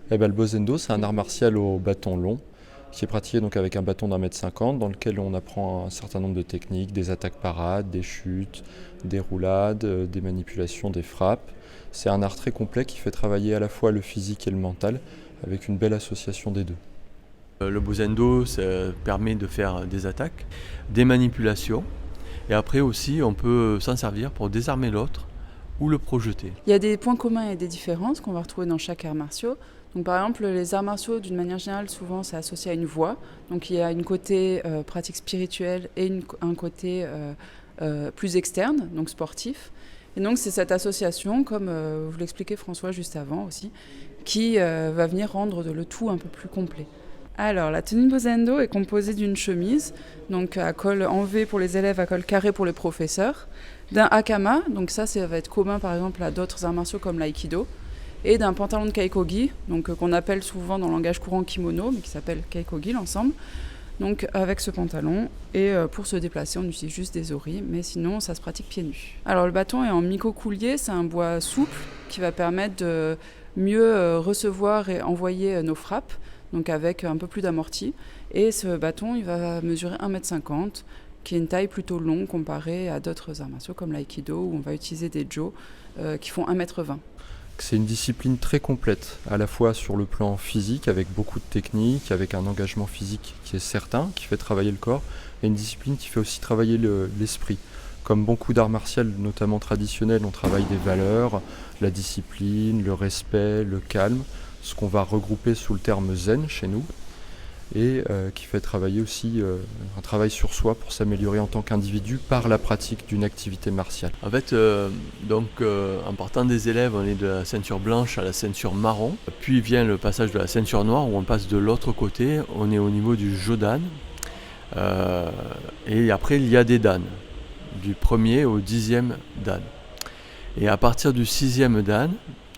Le Bozendo, c'est un art martial au bâton long qui est pratiqué donc avec un bâton d'1,50 m dans lequel on apprend un certain nombre de techniques, des attaques parades, des chutes, des roulades, des manipulations, des frappes. C'est un art très complet qui fait travailler à la fois le physique et le mental avec une belle association des deux. Le Bozendo, ça permet de faire des attaques, des manipulations, et après aussi on peut s'en servir pour désarmer l'autre ou le projeter. Il y a des points communs et des différences qu'on va retrouver dans chaque art martiaux. Donc, par exemple, les arts martiaux, d'une manière générale, souvent, c'est associé à une voie. Donc, il y a une côté pratique spirituelle et un côté plus externe, donc sportif. Et donc, c'est cette association, comme vous l'expliquait François juste avant aussi, qui va venir rendre le tout un peu plus complet. Alors, la tenue Bozendo est composée d'une chemise, donc à col en V pour les élèves, à col carré pour les professeurs, d'un hakama, donc ça va être commun par exemple à d'autres arts martiaux comme l'aïkido, et d'un pantalon de kaikogi, donc qu'on appelle souvent dans le langage courant kimono, mais qui s'appelle kaikogi l'ensemble. Donc avec ce pantalon, et pour se déplacer on utilise juste des oris, mais sinon ça se pratique pieds nus. Alors le bâton est en miko-coulier, c'est un bois souple qui va permettre de mieux recevoir et envoyer nos frappes, donc avec un peu plus d'amorti. Et ce bâton, il va mesurer 1,50 m, qui est une taille plutôt longue comparée à d'autres arts martiaux comme l'aïkido, où on va utiliser des jo qui font 1,20 m. C'est une discipline très complète, à la fois sur le plan physique, avec beaucoup de techniques, avec un engagement physique qui est certain, qui fait travailler le corps, et une discipline qui fait aussi travailler l'esprit. Comme beaucoup d'arts martiaux, notamment traditionnels, on travaille des valeurs, la discipline, le respect, le calme, ce qu'on va regrouper sous le terme zen chez nous, et qui fait travailler aussi un travail sur soi pour s'améliorer en tant qu'individu par la pratique d'une activité martiale. En fait, en partant des élèves, on est de la ceinture blanche à la ceinture marron, puis vient le passage de la ceinture noire où on passe de l'autre côté, on est au niveau du Jodan, et après il y a des dan, du 1er au 10e dan. Et à partir du 6e dan,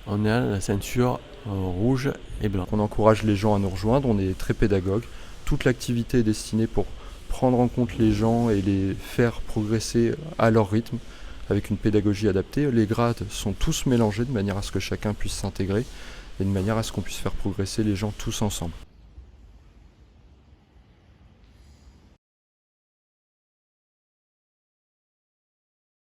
on a la ceinture rouge et blanc. On encourage les gens à nous rejoindre, on est très pédagogue. Toute l'activité est destinée pour prendre en compte les gens et les faire progresser à leur rythme avec une pédagogie adaptée. Les grades sont tous mélangés de manière à ce que chacun puisse s'intégrer et de manière à ce qu'on puisse faire progresser les gens tous ensemble.